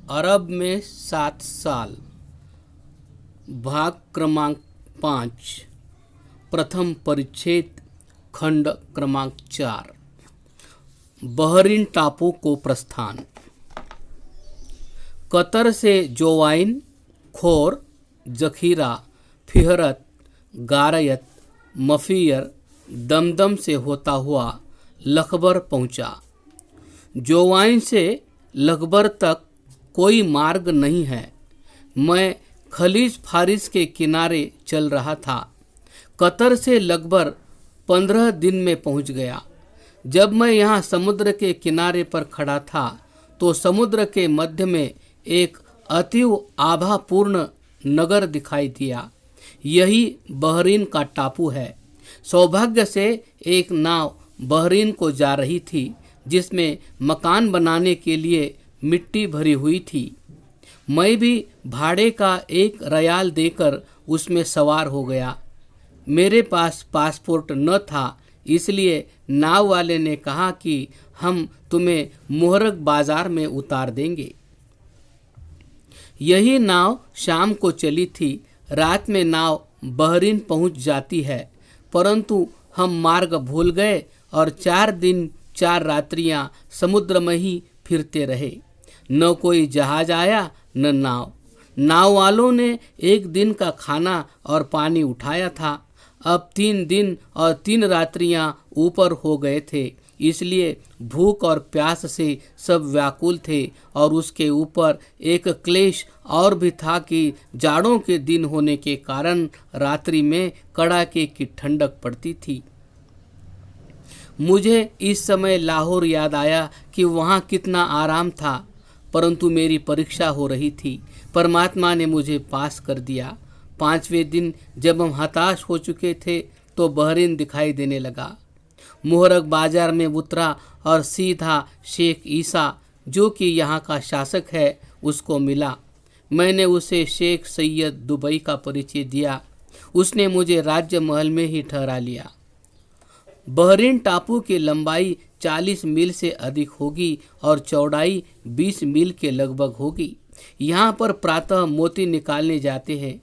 अरब में 7 साल। भाग क्रमांक 5, प्रथम परिच्छेद, खंड क्रमांक 4। बहरीन टापू को प्रस्थान। कतर से जोवाइन, खोर, जखीरा, फिहरत, गारयत, मफियर, दमदम से होता हुआ लखबर पहुंचा। जोवाइन से लखबर तक कोई मार्ग नहीं है। मैं खलीज फारिस के किनारे चल रहा था। कतर से लगभग 15 दिन में पहुंच गया। जब मैं यहाँ समुद्र के किनारे पर खड़ा था तो समुद्र के मध्य में एक अतीव आभापूर्ण नगर दिखाई दिया। यही बहरीन का टापू है। सौभाग्य से एक नाव बहरीन को जा रही थी, जिसमें मकान बनाने के लिए मिट्टी भरी हुई थी। मैं भी भाड़े का 1 रियाल देकर उसमें सवार हो गया। मेरे पास पासपोर्ट न था, इसलिए नाव वाले ने कहा कि हम तुम्हें मुहर्रक बाजार में उतार देंगे। यही नाव शाम को चली थी। रात में नाव बहरीन पहुंच जाती है, परंतु हम मार्ग भूल गए और 4 दिन 4 रात्रियां समुद्र में ही फिरते रहे। न कोई जहाज आया न नाव वालों ने 1 दिन का खाना और पानी उठाया था। अब 3 दिन और 3 रात्रियां ऊपर हो गए थे, इसलिए भूख और प्यास से सब व्याकुल थे। और उसके ऊपर एक क्लेश और भी था कि जाड़ों के दिन होने के कारण रात्रि में कड़ाके की ठंडक पड़ती थी। मुझे इस समय लाहौर याद आया कि वहाँ कितना आराम था, परंतु मेरी परीक्षा हो रही थी। परमात्मा ने मुझे पास कर दिया। 5वें दिन जब हम हताश हो चुके थे तो बहरीन दिखाई देने लगा। मुहर्रक बाजार में उतरा और सीधा शेख ईसा, जो कि यहाँ का शासक है, उसको मिला। मैंने उसे शेख सैयद दुबई का परिचय दिया। उसने मुझे राज्य महल में ही ठहरा लिया। बहरीन टापू की लंबाई 40 मील से अधिक होगी और चौड़ाई 20 मील के लगभग होगी। यहाँ पर प्रातः मोती निकालने जाते हैं।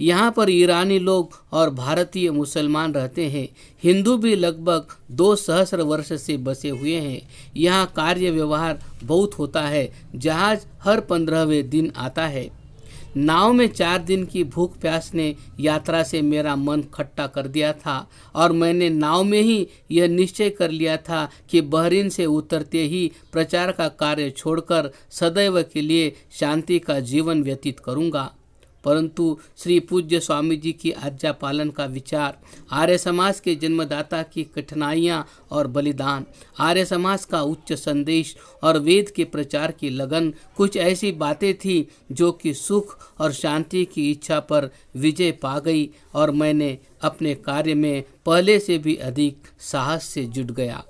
यहाँ पर ईरानी लोग और भारतीय मुसलमान रहते हैं। हिंदू भी लगभग 2 सहस्र वर्ष से बसे हुए हैं। यहाँ कार्य व्यवहार बहुत होता है। जहाज हर 15वें दिन आता है। नाव में 4 दिन की भूख प्यास ने यात्रा से मेरा मन खट्टा कर दिया था और मैंने नाव में ही यह निश्चय कर लिया था कि बहरीन से उतरते ही प्रचार का कार्य छोड़कर सदैव के लिए शांति का जीवन व्यतीत करूंगा। परंतु श्री पूज्य स्वामी जी की आज्ञा पालन का विचार, आर्य समाज के जन्मदाता की कठिनाइयाँ और बलिदान, आर्य समाज का उच्च संदेश और वेद के प्रचार की लगन, कुछ ऐसी बातें थी जो कि सुख और शांति की इच्छा पर विजय पा गई और मैंने अपने कार्य में पहले से भी अधिक साहस से जुट गया।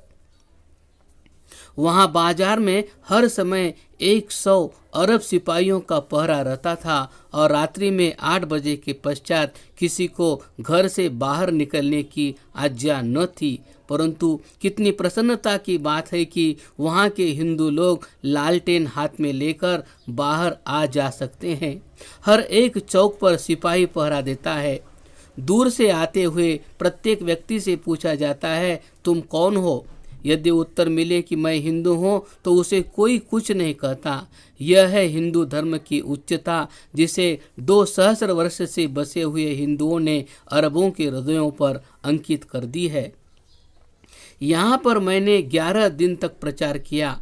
वहाँ बाजार में हर समय 100 अरब सिपाहियों का पहरा रहता था और रात्रि में 8 बजे के पश्चात किसी को घर से बाहर निकलने की आज्ञा न थी। परंतु कितनी प्रसन्नता की बात है कि वहाँ के हिंदू लोग लालटेन हाथ में लेकर बाहर आ जा सकते हैं। हर एक चौक पर सिपाही पहरा देता है। दूर से आते हुए प्रत्येक व्यक्ति से पूछा जाता है, तुम कौन हो? यदि उत्तर मिले कि मैं हिंदू हूँ तो उसे कोई कुछ नहीं कहता। यह है हिंदू धर्म की उच्चता, जिसे 2 सहस्र वर्ष से बसे हुए हिंदुओं ने अरबों के हृदयों पर अंकित कर दी है। यहाँ पर मैंने 11 दिन तक प्रचार किया,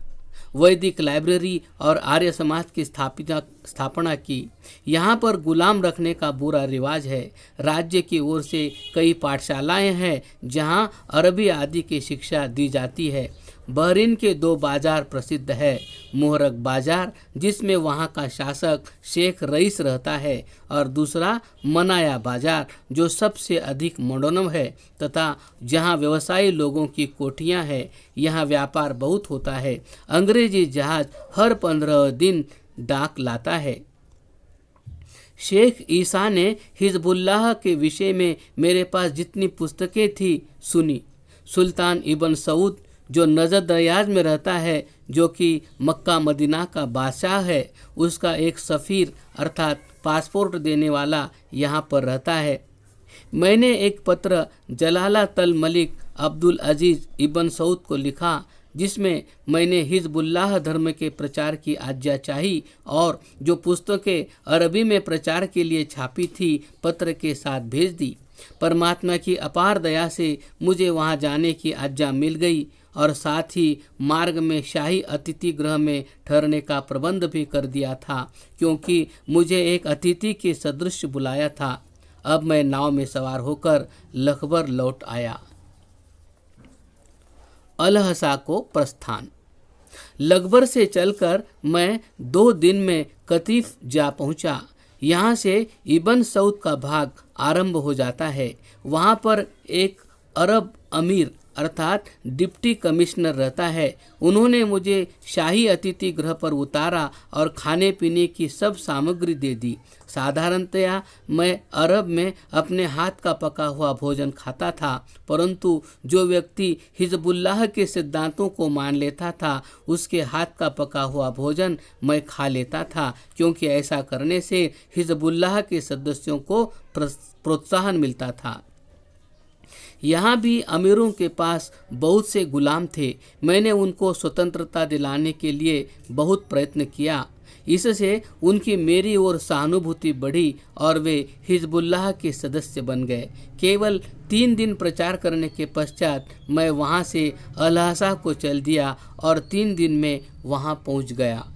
वैदिक लाइब्रेरी और आर्य समाज की स्थापना की। यहाँ पर गुलाम रखने का बुरा रिवाज है। राज्य की ओर से कई पाठशालाएं हैं जहाँ अरबी आदि की शिक्षा दी जाती है। बहरीन के 2 बाजार प्रसिद्ध है। मुहर्रक बाजार, जिसमें वहाँ का शासक शेख रईस रहता है, और दूसरा मनाया बाजार, जो सबसे अधिक मॉडर्न है तथा जहाँ व्यवसायी लोगों की कोठियाँ हैं। यहाँ व्यापार बहुत होता है। अंग्रेजी जहाज हर 15 दिन डाक लाता है। शेख ईसा ने हिजबुल्लाह के विषय में मेरे पास जितनी पुस्तकें थी सुनी। सुल्तान इब्न सऊद, जो नजद रियाज में रहता है, जो कि मक्का मदीना का बादशाह है, उसका एक सफ़ीर अर्थात पासपोर्ट देने वाला यहाँ पर रहता है। मैंने एक पत्र जलाला तल मलिक अब्दुल अजीज़ इब्न सऊद को लिखा, जिसमें मैंने हिजबुल्लाह धर्म के प्रचार की आज्ञा चाही और जो पुस्तकें अरबी में प्रचार के लिए छापी थी पत्र के साथ भेज दी। परमात्मा की अपार दया से मुझे वहां जाने की आज्ञा मिल गई और साथ ही मार्ग में शाही अतिथि गृह में ठहरने का प्रबंध भी कर दिया था, क्योंकि मुझे एक अतिथि के सदृश बुलाया था। अब मैं नाव में सवार होकर लखबर लौट आया। अलहसा को प्रस्थान। लखबर से चलकर मैं 2 दिन में कतीफ जा पहुंचा। यहाँ से इब्न सऊद का भाग आरंभ हो जाता है। वहाँ पर एक अरब अमीर अर्थात डिप्टी कमिश्नर रहता है। उन्होंने मुझे शाही अतिथि गृह पर उतारा और खाने पीने की सब सामग्री दे दी। साधारणतया मैं अरब में अपने हाथ का पका हुआ भोजन खाता था, परंतु जो व्यक्ति हिजबुल्लाह के सिद्धांतों को मान लेता था उसके हाथ का पका हुआ भोजन मैं खा लेता था, क्योंकि ऐसा करने से हिजबुल्लाह के सदस्यों को प्रोत्साहन मिलता था। यहाँ भी अमीरों के पास बहुत से गुलाम थे। मैंने उनको स्वतंत्रता दिलाने के लिए बहुत प्रयत्न किया। इससे उनकी मेरी ओर सहानुभूति बढ़ी और वे हिजबुल्लाह के सदस्य बन गए। केवल 3 दिन प्रचार करने के पश्चात मैं वहाँ से अलहसा को चल दिया और 3 दिन में वहाँ पहुँच गया।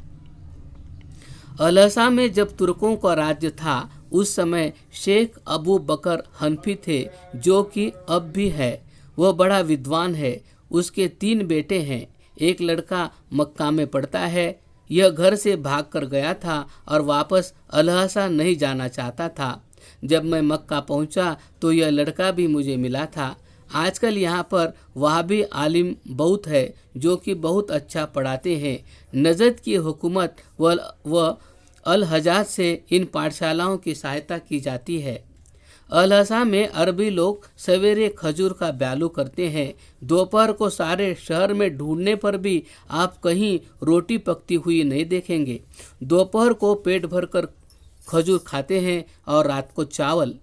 अलहसा में जब तुर्कों का राज्य था, उस समय शेख अबू बकर हनफी थे, जो कि अब भी है। वह बड़ा विद्वान है। उसके 3 बेटे हैं। एक लड़का मक्का में पढ़ता है। यह घर से भागकर गया था और वापस अलहसा नहीं जाना चाहता था। जब मैं मक्का पहुंचा तो यह लड़का भी मुझे मिला था। आजकल यहाँ पर वहाबी आलिम बहुत है जो कि बहुत अच्छा पढ़ाते हैं। नजद की हुकूमत व अल हजाज से इन पाठशालाओं की सहायता की जाती है। अलहसा में अरबी लोग सवेरे खजूर का ब्यालू करते हैं। दोपहर को सारे शहर में ढूंढने पर भी आप कहीं रोटी पकती हुई नहीं देखेंगे। दोपहर को पेट भरकर खजूर खाते हैं और रात को चावल।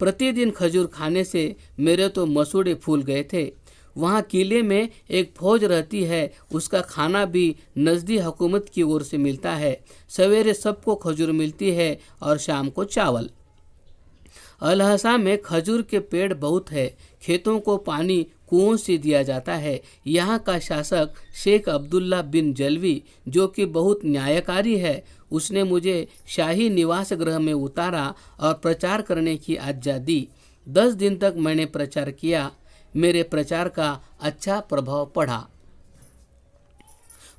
प्रतिदिन खजूर खाने से मेरे तो मसूड़े फूल गए थे। वहाँ किले में एक फौज रहती है, उसका खाना भी नजदी हुकूमत की ओर से मिलता है। सवेरे सबको खजूर मिलती है और शाम को चावल। अलहसा में खजूर के पेड़ बहुत है। खेतों को पानी कुओं से दिया जाता है। यहाँ का शासक शेख अब्दुल्ला बिन जलवी, जो कि बहुत न्यायकारी है, उसने मुझे शाही निवास गृह में उतारा और प्रचार करने की आज्ञा दी। 10 दिन तक मैंने प्रचार किया। मेरे प्रचार का अच्छा प्रभाव पड़ा।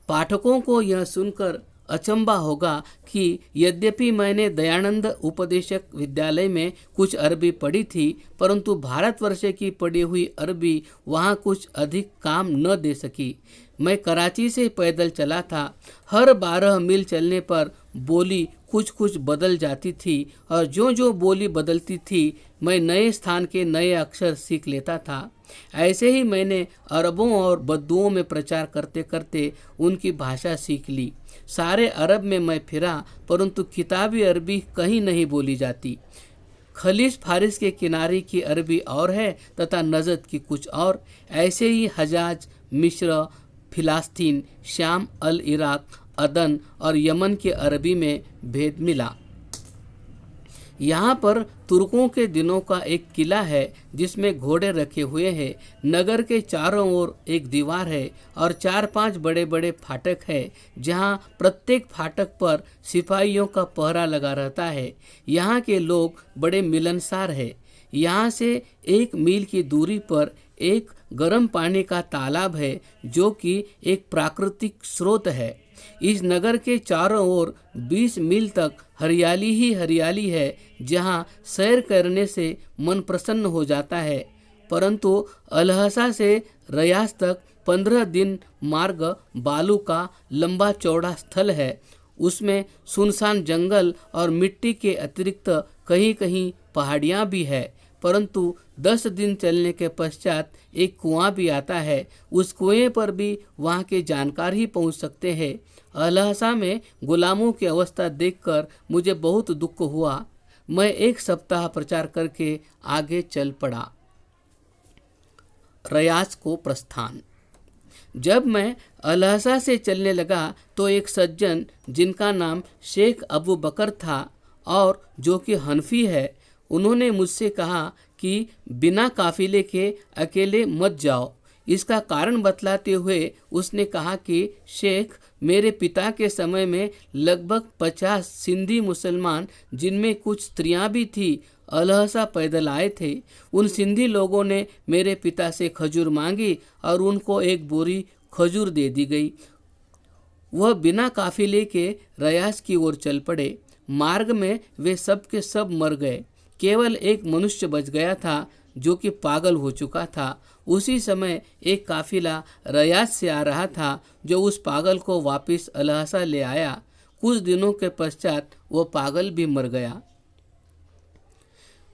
पाठकों को यह सुनकर अचंभा होगा कि यद्यपि मैंने दयानंद उपदेशक विद्यालय में कुछ अरबी पढ़ी थी, परंतु भारतवर्ष की पढ़ी हुई अरबी वहाँ कुछ अधिक काम न दे सकी। मैं कराची से पैदल चला था। हर 12 मील चलने पर बोली कुछ कुछ बदल जाती थी और जो जो बोली बदलती थी मैं नए स्थान के नए अक्षर सीख लेता था। ऐसे ही मैंने अरबों और बद्दुओं में प्रचार करते करते उनकी भाषा सीख ली। सारे अरब में मैं फिरा, परंतु किताबी अरबी कहीं नहीं बोली जाती। खलीज फारिस के किनारे की अरबी और है तथा नजद की कुछ और। ऐसे ही हजाज, मिस्र, फिलिस्तीन, शाम, अल इराक, अदन और यमन के अरबी में भेद मिला। यहाँ पर तुर्कों के दिनों का एक किला है जिसमें घोड़े रखे हुए हैं। नगर के चारों ओर एक दीवार है और 4-5 बड़े बड़े फाटक है, जहाँ प्रत्येक फाटक पर सिपाहियों का पहरा लगा रहता है। यहाँ के लोग बड़े मिलनसार है। यहाँ से 1 मील की दूरी पर एक गर्म पानी का तालाब है, जो कि एक प्राकृतिक स्रोत है। इस नगर के चारों ओर 20 मील तक हरियाली ही हरियाली है, जहाँ सैर करने से मन प्रसन्न हो जाता है। परंतु अलहसा से रयास तक 15 दिन मार्ग बालू का लंबा चौड़ा स्थल है। उसमें सुनसान जंगल और मिट्टी के अतिरिक्त कहीं कहीं पहाड़ियाँ भी है। परंतु 10 दिन चलने के पश्चात एक कुआं भी आता है। उस कुएं पर भी वहाँ के जानकार ही पहुँच सकते हैं। अल-हसा में गुलामों की अवस्था देखकर मुझे बहुत दुख हुआ। मैं 1 सप्ताह प्रचार करके आगे चल पड़ा। रयास को प्रस्थान। जब मैं अल-हसा से चलने लगा तो एक सज्जन जिनका नाम शेख अबू बकर था और जो कि हनफी है, उन्होंने मुझसे कहा कि बिना काफिले के अकेले मत जाओ। इसका कारण बतलाते हुए उसने कहा कि शेख, मेरे पिता के समय में लगभग 50 सिंधी मुसलमान, जिनमें कुछ स्त्रियां भी थी, अल-हसा पैदल आए थे। उन सिंधी लोगों ने मेरे पिता से खजूर मांगी और उनको एक बोरी खजूर दे दी गई। वह बिना काफिले के रयास की ओर चल पड़े। मार्ग में वे सब के सब मर गए। केवल एक मनुष्य बच गया था जो कि पागल हो चुका था। उसी समय एक काफिला रयास से आ रहा था जो उस पागल को वापस अल-हसा ले आया। कुछ दिनों के पश्चात वो पागल भी मर गया।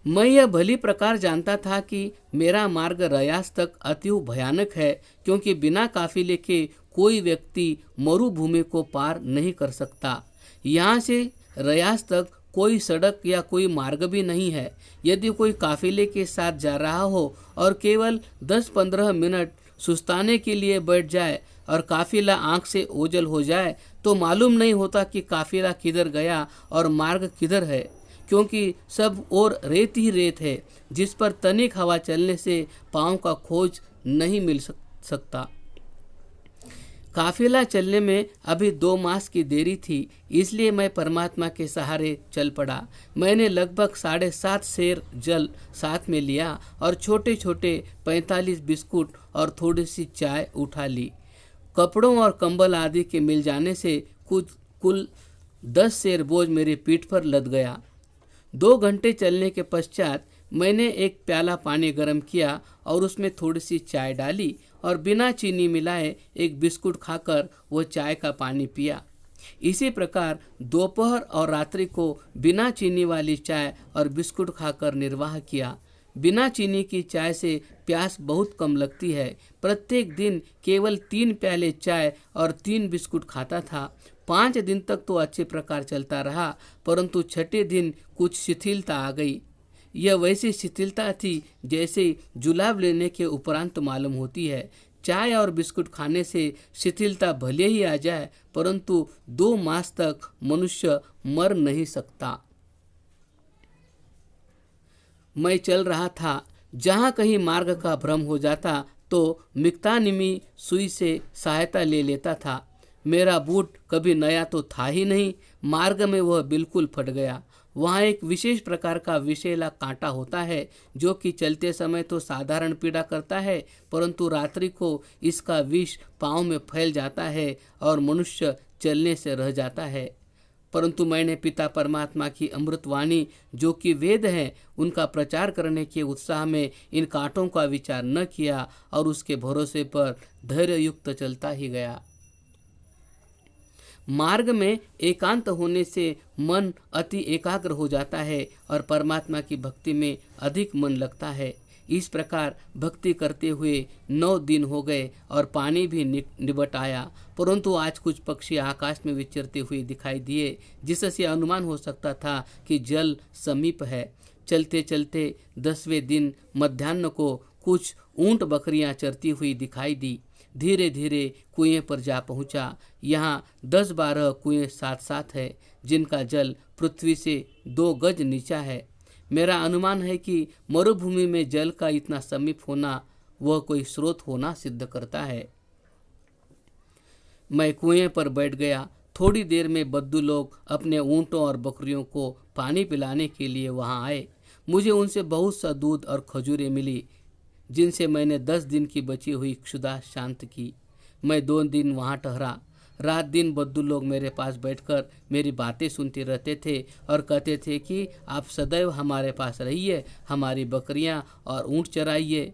मैं यह भली प्रकार जानता था कि मेरा मार्ग रयास तक अति भयानक है, क्योंकि बिना काफिले के कोई व्यक्ति मरुभूमि को पार नहीं कर सकता। यहाँ से रयास तक कोई सड़क या कोई मार्ग भी नहीं है। यदि कोई काफिले के साथ जा रहा हो और केवल 10-15 मिनट सुस्ताने के लिए बैठ जाए और काफिला आंख से ओझल हो जाए तो मालूम नहीं होता कि काफिला किधर गया और मार्ग किधर है, क्योंकि सब और रेत ही रेत है जिस पर तनिक हवा चलने से पांव का खोज नहीं मिल सकता। काफिला चलने में अभी 2 मास की देरी थी, इसलिए मैं परमात्मा के सहारे चल पड़ा। मैंने लगभग 7.5 सेर जल साथ में लिया और छोटे छोटे 45 बिस्कुट और थोड़ी सी चाय उठा ली। कपड़ों और कंबल आदि के मिल जाने से कुल 10 सेर बोझ मेरी पीठ पर लद गया। 2 घंटे चलने के पश्चात मैंने एक प्याला पानी गर्म किया और उसमें थोड़ी सी चाय डाली और बिना चीनी मिलाए एक बिस्कुट खाकर वो चाय का पानी पिया। इसी प्रकार दोपहर और रात्रि को बिना चीनी वाली चाय और बिस्कुट खाकर निर्वाह किया। बिना चीनी की चाय से प्यास बहुत कम लगती है। प्रत्येक दिन केवल 3 प्याले चाय और 3 बिस्कुट खाता था। 5 दिन तक तो अच्छे प्रकार चलता रहा, परंतु 6ठे दिन कुछ शिथिलता आ गई। यह वैसी शिथिलता थी जैसे जुलाब लेने के उपरांत मालूम होती है। चाय और बिस्कुट खाने से शिथिलता भले ही आ जाए, परंतु 2 मास तक मनुष्य मर नहीं सकता। मैं चल रहा था। जहाँ कहीं मार्ग का भ्रम हो जाता तो मिक्तानिमी सुई से सहायता ले लेता था। मेरा बूट कभी नया तो था ही नहीं। मार्ग में वह बिल्कुल फट गया। वहाँ एक विशेष प्रकार का विषैला कांटा होता है जो कि चलते समय तो साधारण पीड़ा करता है, परंतु रात्रि को इसका विष पाँव में फैल जाता है और मनुष्य चलने से रह जाता है। परंतु मैंने पिता परमात्मा की अमृतवाणी जो कि वेद है, उनका प्रचार करने के उत्साह में इन कांटों का विचार न किया और उसके भरोसे पर धैर्य युक्त चलता ही गया। मार्ग में एकांत होने से मन अति एकाग्र हो जाता है और परमात्मा की भक्ति में अधिक मन लगता है। इस प्रकार भक्ति करते हुए 9 दिन हो गए और पानी भी निबट आया, परंतु आज कुछ पक्षी आकाश में विचरते हुए दिखाई दिए, जिससे अनुमान हो सकता था कि जल समीप है। चलते चलते 10वें दिन मध्याह्न को कुछ ऊंट बकरियां चरती हुई दिखाई दी। धीरे धीरे कुएं पर जा पहुंचा। यहाँ 10-12 कुएं साथ साथ है, जिनका जल पृथ्वी से 2 गज नीचा है। मेरा अनुमान है कि मरुभूमि में जल का इतना समीप होना वह कोई स्रोत होना सिद्ध करता है। मैं कुएं पर बैठ गया। थोड़ी देर में बद्दू लोग अपने ऊँटों और बकरियों को पानी पिलाने के लिए वहां आए। मुझे उनसे बहुत सा दूध और खजूरें मिली, जिनसे मैंने 10 दिन की बची हुई क्षुधा शांत की। मैं 2 दिन वहां ठहरा। रात दिन बद्दू लोग मेरे पास बैठकर मेरी बातें सुनते रहते थे और कहते थे कि आप सदैव हमारे पास रहिए, हमारी बकरियां और ऊँट चराइए।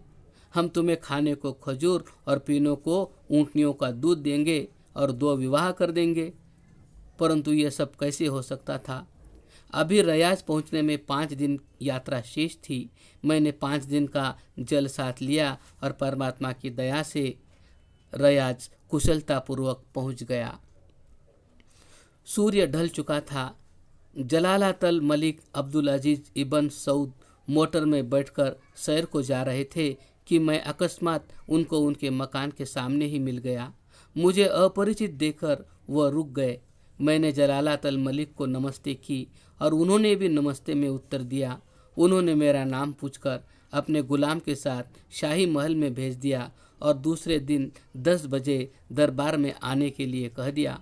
हम तुम्हें खाने को खजूर और पीने को ऊँटनियों का दूध देंगे और 2 विवाह कर देंगे। परंतु यह सब कैसे हो सकता था? अभी रयाज पहुंचने में 5 दिन यात्रा शेष थी। मैंने 5 दिन का जल साथ लिया और परमात्मा की दया से रयाज कुशलतापूर्वक पहुंच गया। सूर्य ढल चुका था। जलालातल मलिक अब्दुल अजीज इबन सऊद मोटर में बैठकर सैर को जा रहे थे कि मैं अकस्मात उनको उनके मकान के सामने ही मिल गया। मुझे अपरिचित देखकर वह रुक गए। मैंने जलालातल मलिक को नमस्ते की और उन्होंने भी नमस्ते में उत्तर दिया। उन्होंने मेरा नाम पूछकर अपने गुलाम के साथ शाही महल में भेज दिया और दूसरे दिन 10 बजे दरबार में आने के लिए कह दिया।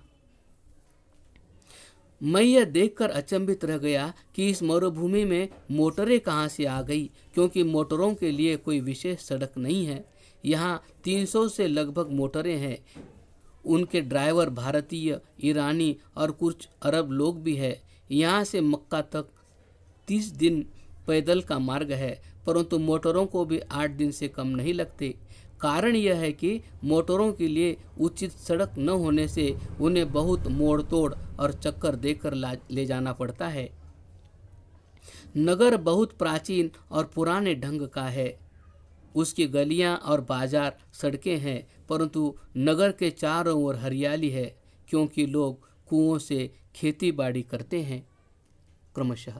मैं यह देखकर अचंभित रह गया कि इस मरुभूमि में मोटरें कहाँ से आ गई, क्योंकि मोटरों के लिए कोई विशेष सड़क नहीं है। यहाँ 300 से लगभग मोटरें हैं। उनके ड्राइवर भारतीय, ईरानी और कुछ अरब लोग भी हैं। यहाँ से मक्का तक 30 दिन पैदल का मार्ग है, परंतु मोटरों को भी 8 दिन से कम नहीं लगते। कारण यह है कि मोटरों के लिए उचित सड़क न होने से उन्हें बहुत मोड़ तोड़ और चक्कर देकर ले जाना पड़ता है। नगर बहुत प्राचीन और पुराने ढंग का है। उसकी गलियां और बाजार सड़कें हैं, परंतु नगर के चारों ओर हरियाली है, क्योंकि लोग कुओं से खेती बाड़ी करते हैं। क्रमशः